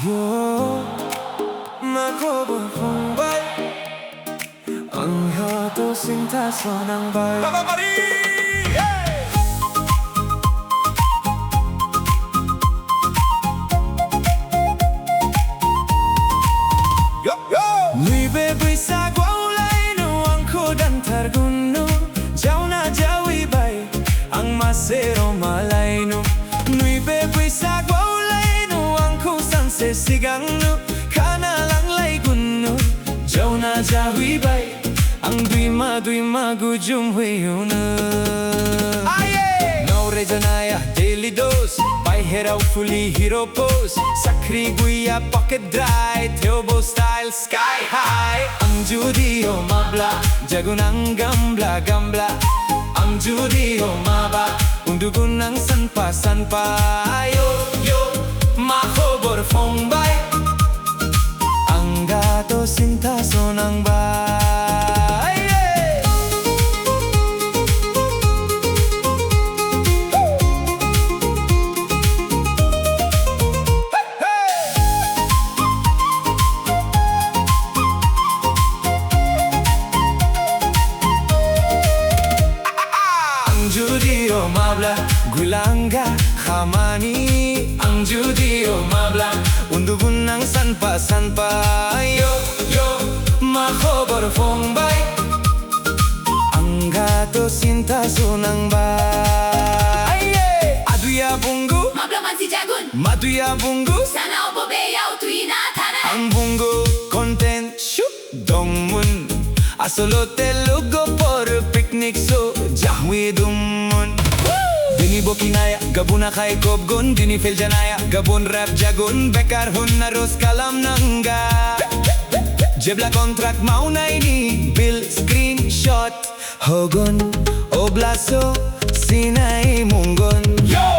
Yo, nagkubumbay ang yato sintaso ng bay. Basumatary! Nui bebui sa guaulay no ang kodan targuno Jau na jawi bay ang masero malay no Nui bebui sa guaulay no ang kusan se sigang no Kana lang lay guno Jau na jawi bay ang duima gujum huyo na Aye! No rejanaya daily dose Pai heraw fully hero pose Sakri guya pocket dry Teobo style sky high Ang judio mabla Jagunang gambla Ang judio maba Undugun ng sanpa Yo yo Mahobor fongbay Ang gato sintaso ng bay Judio mabla gulangga khamani ang judio mabla undugun ng sanpa yo yo mahobor fongbay ang gato sintaso ng bay aduya bungu mabla man si jagun maduya bungu sana obobe yaw tuina tana ang bungu content shoot dongmun asolote lugo por picnic so jahwi dumun Dini bokinaya gabuna kay kobgon Dini feljanaya gabon rap jagon Bekar hun naros kalam nangga Jebla kontrak mauna ini Bill screenshot Hogon oblaso sinay munggon Yo!